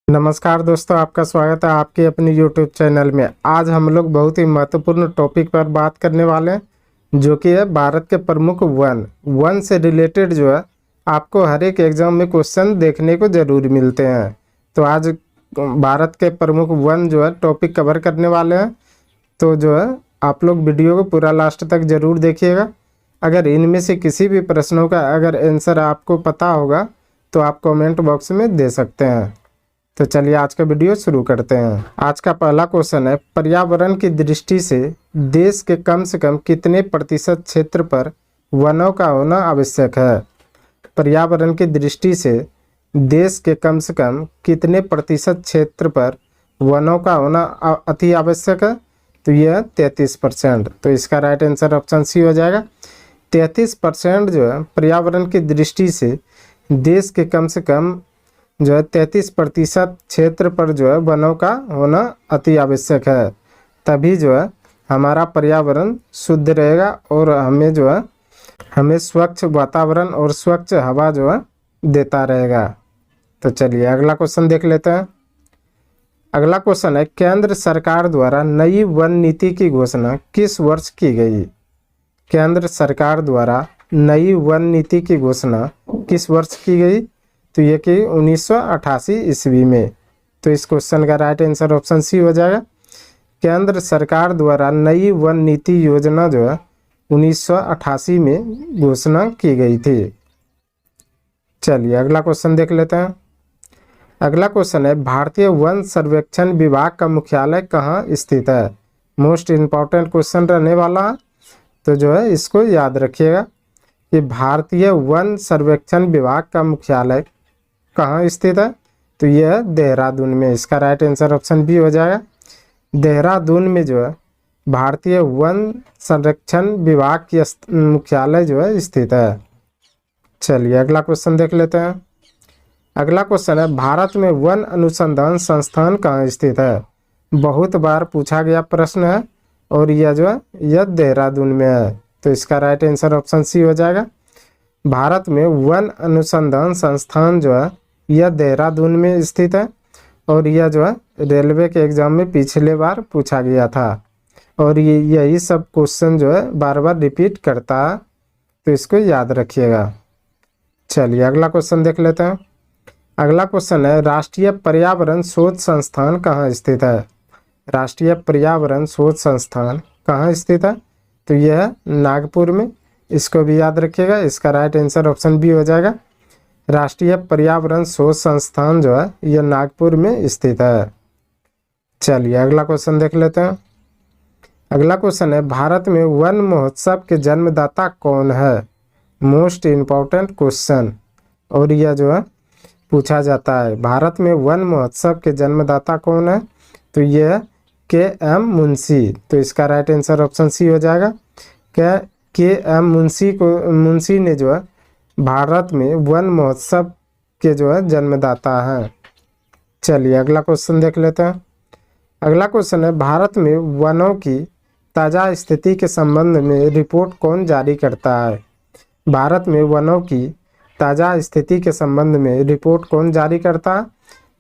नमस्कार दोस्तों, आपका स्वागत है आपके अपने YouTube चैनल में। आज हम लोग बहुत ही महत्वपूर्ण टॉपिक पर बात करने वाले हैं, जो कि है भारत के प्रमुख वन से रिलेटेड जो है आपको हर एक एग्जाम में क्वेश्चन देखने को जरूर मिलते हैं। तो आज भारत के प्रमुख वन जो है टॉपिक कवर करने वाले हैं। तो जो है आप लोग वीडियो को पूरा लास्ट तक जरूर देखिएगा। अगर इनमें से किसी भी प्रश्नों का अगर आंसर आपको पता होगा तो आप कमेंट बॉक्स में दे सकते हैं। तो चलिए आज का वीडियो शुरू करते हैं। आज का पहला क्वेश्चन है, पर्यावरण की दृष्टि से देश के कम से कम कितने प्रतिशत क्षेत्र पर वनों का होना आवश्यक है? पर्यावरण की दृष्टि से देश के कम से कम कितने प्रतिशत क्षेत्र पर वनों का होना अति आवश्यक है? तो यह 33%। तो इसका राइट आंसर ऑप्शन सी हो जाएगा। 33% जो है पर्यावरण की दृष्टि से देश के कम से कम जो है 33% क्षेत्र पर जो है वनों का होना अति आवश्यक है। तभी जो है हमारा पर्यावरण शुद्ध रहेगा और हमें स्वच्छ वातावरण और स्वच्छ हवा जो है देता रहेगा। तो चलिए अगला क्वेश्चन देख लेते हैं। अगला क्वेश्चन है, केंद्र सरकार द्वारा नई वन नीति की घोषणा किस वर्ष की गई? केंद्र सरकार द्वारा नई वन नीति की घोषणा किस वर्ष की गई? तो ये कि 1988 ईस्वी में। तो इस क्वेश्चन का राइट आंसर ऑप्शन सी हो जाएगा। केंद्र सरकार द्वारा नई वन नीति योजना जो है 1988 में घोषणा की गई थी। चलिए अगला क्वेश्चन देख लेते हैं। अगला क्वेश्चन है, भारतीय वन सर्वेक्षण विभाग का मुख्यालय कहाँ स्थित है? मोस्ट इम्पॉर्टेंट क्वेश्चन रहने वाला है, तो जो है इसको याद रखिएगा कि भारतीय वन सर्वेक्षण विभाग का मुख्यालय कहाँ स्थित है? तो यह देहरादून में। इसका राइट आंसर ऑप्शन बी हो जाएगा। देहरादून में जो है भारतीय वन संरक्षण विभाग की मुख्यालय जो है स्थित है। चलिए अगला क्वेश्चन देख लेते हैं। अगला क्वेश्चन है, भारत में वन अनुसंधान संस्थान कहाँ स्थित है? बहुत बार पूछा गया प्रश्न है और यह जो है यह देहरादून में है। तो इसका राइट आंसर ऑप्शन सी हो जाएगा। भारत में वन अनुसंधान संस्थान जो है यह देहरादून में स्थित है और यह जो है रेलवे के एग्जाम में पिछले बार पूछा गया था और यही सब क्वेश्चन जो है बार बार रिपीट करता है, तो इसको याद रखिएगा। चलिए अगला क्वेश्चन देख लेते हैं। अगला क्वेश्चन है, राष्ट्रीय पर्यावरण शोध संस्थान कहाँ स्थित है? राष्ट्रीय पर्यावरण शोध संस्थान कहाँ स्थित है? तो यह है नागपुर में। इसको भी याद रखिएगा। इसका राइट आंसर ऑप्शन बी हो जाएगा। राष्ट्रीय पर्यावरण शोध संस्थान जो है यह नागपुर में स्थित है। चलिए अगला क्वेश्चन देख लेते हैं। अगला क्वेश्चन है, भारत में वन महोत्सव के जन्मदाता कौन है? मोस्ट इम्पॉर्टेंट क्वेश्चन और यह जो है पूछा जाता है, भारत में वन महोत्सव के जन्मदाता कौन है? तो यह के.एम. मुंशी। तो इसका राइट आंसर ऑप्शन सी हो जाएगा। के.एम. मुंशी ने जो है भारत में वन महोत्सव के जो है जन्मदाता हैं। चलिए अगला क्वेश्चन देख लेते हैं। अगला क्वेश्चन है, भारत में वनों की ताज़ा स्थिति के संबंध में रिपोर्ट कौन जारी करता है? भारत में वनों की ताज़ा स्थिति के संबंध में रिपोर्ट कौन जारी करता है?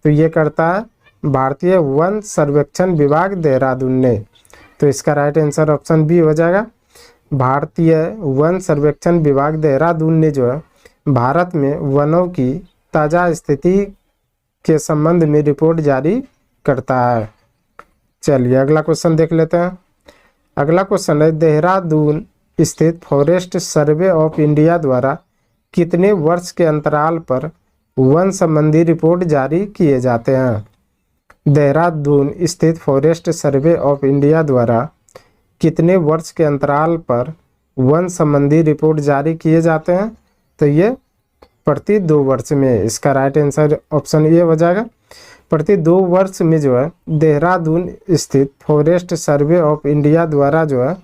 तो ये करता है भारतीय वन सर्वेक्षण विभाग देहरादून ने। तो इसका राइट आंसर ऑप्शन बी हो जाएगा। भारतीय वन सर्वेक्षण विभाग देहरादून ने जो है भारत में वनों की ताज़ा स्थिति के संबंध में रिपोर्ट जारी करता है। चलिए अगला क्वेश्चन देख लेते हैं। अगला क्वेश्चन है, देहरादून स्थित फॉरेस्ट सर्वे ऑफ इंडिया द्वारा कितने वर्ष के अंतराल पर वन संबंधी रिपोर्ट जारी किए जाते हैं? देहरादून स्थित फॉरेस्ट सर्वे ऑफ इंडिया द्वारा कितने वर्ष के अंतराल पर वन संबंधी रिपोर्ट जारी किए जाते हैं? तो ये प्रति 2 वर्ष में। इसका राइट आंसर ऑप्शन ए हो जाएगा। प्रति 2 वर्ष में जो है देहरादून स्थित फॉरेस्ट सर्वे ऑफ इंडिया द्वारा जो है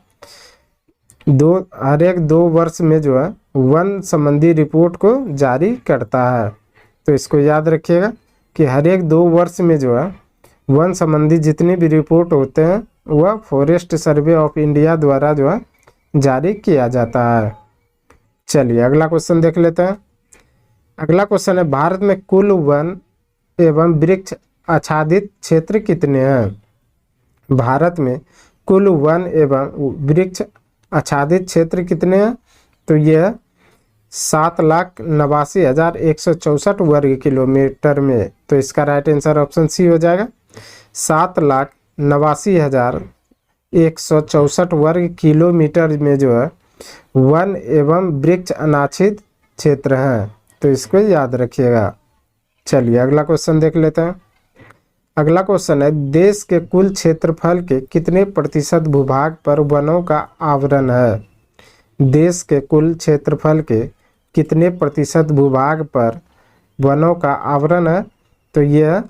हर एक 2 वर्ष में जो है वन संबंधी रिपोर्ट को जारी करता है। तो इसको याद रखिएगा कि हर एक 2 वर्ष में जो है वन संबंधी जितने भी रिपोर्ट होते हैं वह फॉरेस्ट सर्वे ऑफ इंडिया द्वारा जो है जारी किया जाता है। चलिए अगला क्वेश्चन देख लेते हैं। अगला क्वेश्चन है, भारत में कुल वन एवं वृक्ष आच्छादित क्षेत्र कितने हैं? भारत में कुल वन एवं वृक्ष आच्छादित क्षेत्र कितने हैं? तो यह 7,89,164 वर्ग किलोमीटर में। तो इसका राइट आंसर ऑप्शन सी हो जाएगा। 7,89,164 वर्ग किलोमीटर में जो है वन एवं वृक्ष अनाच्छादित क्षेत्र हैं। तो इसको याद रखिएगा। चलिए अगला क्वेश्चन देख लेते हैं। अगला क्वेश्चन है, देश के कुल क्षेत्रफल के कितने प्रतिशत भूभाग पर वनों का आवरण है? देश के कुल क्षेत्रफल के कितने प्रतिशत भूभाग पर वनों का आवरण है? तो यह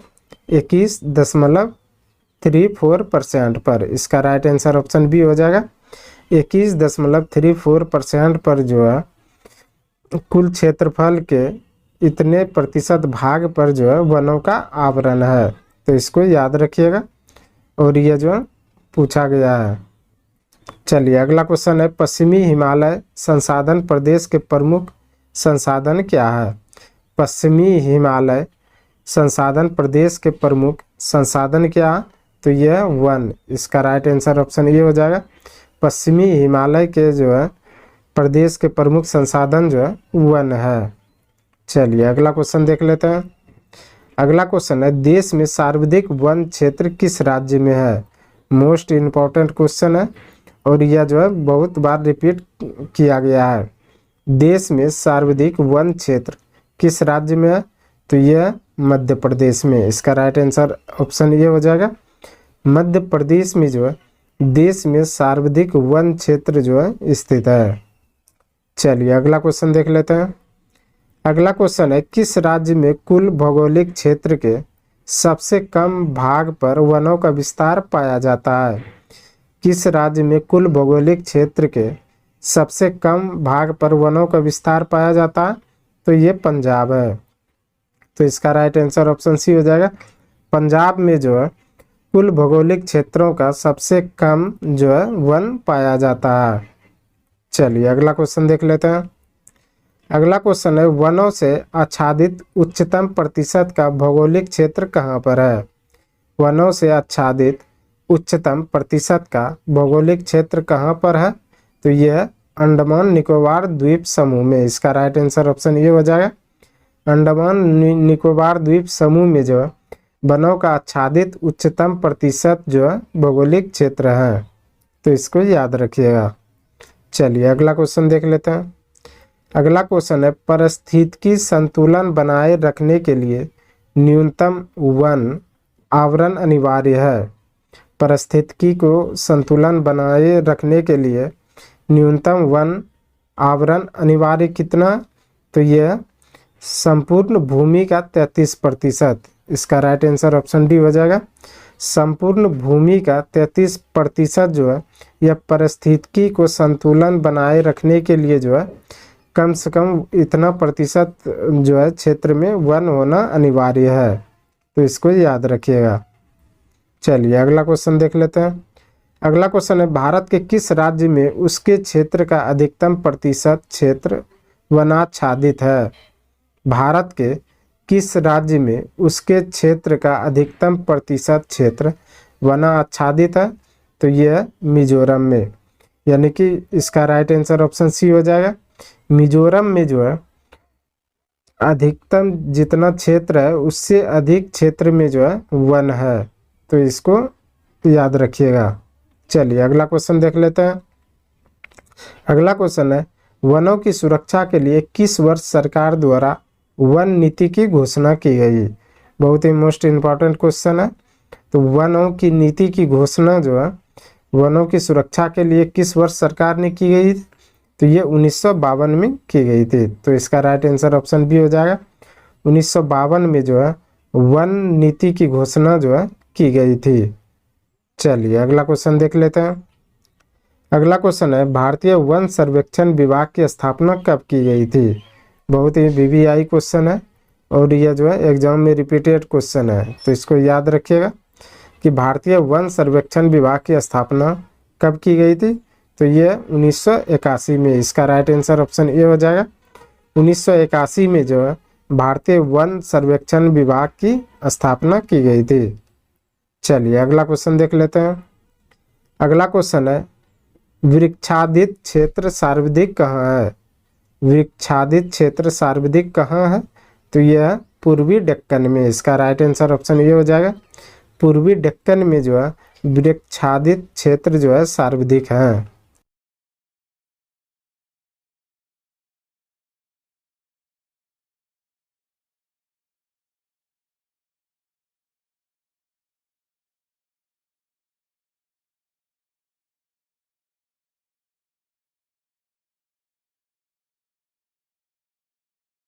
21.34% पर। इसका राइट आंसर ऑप्शन बी हो जाएगा। 21.34% पर जो है कुल क्षेत्रफल के इतने प्रतिशत भाग पर जो है वनों का आवरण है। तो इसको याद रखिएगा और यह जो पूछा गया है। चलिए अगला क्वेश्चन है, पश्चिमी हिमालय संसाधन प्रदेश के प्रमुख संसाधन क्या है? पश्चिमी हिमालय संसाधन प्रदेश के प्रमुख संसाधन क्या है? तो यह वन। इसका राइट आंसर ऑप्शन ये हो जाएगा। पश्चिमी हिमालय के जो है प्रदेश के प्रमुख संसाधन जो है वन है। चलिए अगला क्वेश्चन देख लेते हैं। अगला क्वेश्चन है, देश में सर्वाधिक वन क्षेत्र किस राज्य में है? मोस्ट इम्पॉर्टेंट क्वेश्चन है और यह जो है बहुत बार रिपीट किया गया है। देश में सर्वाधिक वन क्षेत्र किस राज्य में है? तो यह मध्य प्रदेश में। इसका राइट आंसर ऑप्शन ये हो जाएगा। मध्य प्रदेश में जो है देश में सर्वाधिक वन क्षेत्र जो है स्थित है। चलिए अगला क्वेश्चन देख लेते हैं। अगला क्वेश्चन है, किस राज्य में कुल भौगोलिक क्षेत्र के सबसे कम भाग पर वनों का विस्तार पाया जाता है? किस राज्य में कुल भौगोलिक क्षेत्र के सबसे कम भाग पर वनों का विस्तार पाया जाता है? तो ये पंजाब है। तो इसका राइट आंसर ऑप्शन सी हो जाएगा। पंजाब में जो है कुल भौगोलिक क्षेत्रों का सबसे कम जो है वन पाया जाता है। चलिए अगला क्वेश्चन देख लेते हैं। अगला क्वेश्चन है, वनों से आच्छादित उच्चतम प्रतिशत का भौगोलिक क्षेत्र कहाँ पर है? वनों से आच्छादित उच्चतम प्रतिशत का भौगोलिक क्षेत्र कहाँ पर है? तो यह अंडमान निकोबार द्वीप समूह में। इसका राइट आंसर ऑप्शन ये हो जाएगा। अंडमान निकोबार द्वीप समूह में जो है वनों का आच्छादित उच्चतम प्रतिशत जो है भौगोलिक क्षेत्र है। तो इसको याद रखिएगा। चलिए अगला क्वेश्चन देख लेते हैं। अगला क्वेश्चन है, पारिस्थितिकी संतुलन बनाए रखने के लिए न्यूनतम वन आवरण अनिवार्य है। पारिस्थितिकी को संतुलन बनाए रखने के लिए न्यूनतम वन आवरण अनिवार्य कितना? तो यह संपूर्ण भूमि का 33%। इसका राइट आंसर ऑप्शन डी हो जाएगा। संपूर्ण भूमि का 33% जो है यह पारिस्थितिकी को संतुलन बनाए रखने के लिए जो है कम से कम इतना प्रतिशत जो है क्षेत्र में वन होना अनिवार्य है। तो इसको याद रखिएगा। चलिए अगला क्वेश्चन देख लेते हैं। अगला क्वेश्चन है, भारत के किस राज्य में उसके क्षेत्र का अधिकतम प्रतिशत क्षेत्र वनाच्छादित है? भारत के किस राज्य में उसके क्षेत्र का अधिकतम प्रतिशत क्षेत्र वनाच्छादित है? तो यह मिजोरम में। यानी कि इसका राइट आंसर ऑप्शन सी हो जाएगा। मिजोरम में जो है अधिकतम जितना क्षेत्र है उससे अधिक क्षेत्र में जो है वन है। तो इसको याद रखिएगा। चलिए अगला क्वेश्चन देख लेते हैं। अगला क्वेश्चन है, वनों की सुरक्षा के लिए किस वर्ष सरकार द्वारा वन नीति की घोषणा की गई? बहुत ही मोस्ट इम्पॉर्टेंट क्वेश्चन है। तो वनों की नीति की घोषणा जो है वनों की सुरक्षा के लिए किस वर्ष सरकार ने की गई? तो ये 1952 में की गई थी। तो इसका राइट आंसर ऑप्शन बी हो जाएगा। 1952 में जो है वन नीति की घोषणा जो है की गई थी। चलिए अगला क्वेश्चन देख लेते हैं। अगला क्वेश्चन है, भारतीय वन सर्वेक्षण विभाग की स्थापना कब की गई थी? बहुत ही वीवीआई क्वेश्चन है और यह जो है एग्जाम में रिपीटेड क्वेश्चन है। तो इसको याद रखिएगा कि भारतीय वन सर्वेक्षण विभाग की स्थापना कब की गई थी? तो ये 1981 में। इसका राइट आंसर ऑप्शन ए हो जाएगा। 1981 में जो है भारतीय वन सर्वेक्षण विभाग की स्थापना की गई थी। चलिए अगला क्वेश्चन देख लेते हैं। अगला क्वेश्चन है, वृक्षादित क्षेत्र सर्वाधिक कहाँ है? वृक्षादित क्षेत्र सर्वाधिक कहाँ है? तो यह पूर्वी डेक्कन में। इसका राइट आंसर ऑप्शन ये हो जाएगा, पूर्वी डेक्कन में जो है वृक्षादित क्षेत्र जो है सर्वाधिक है।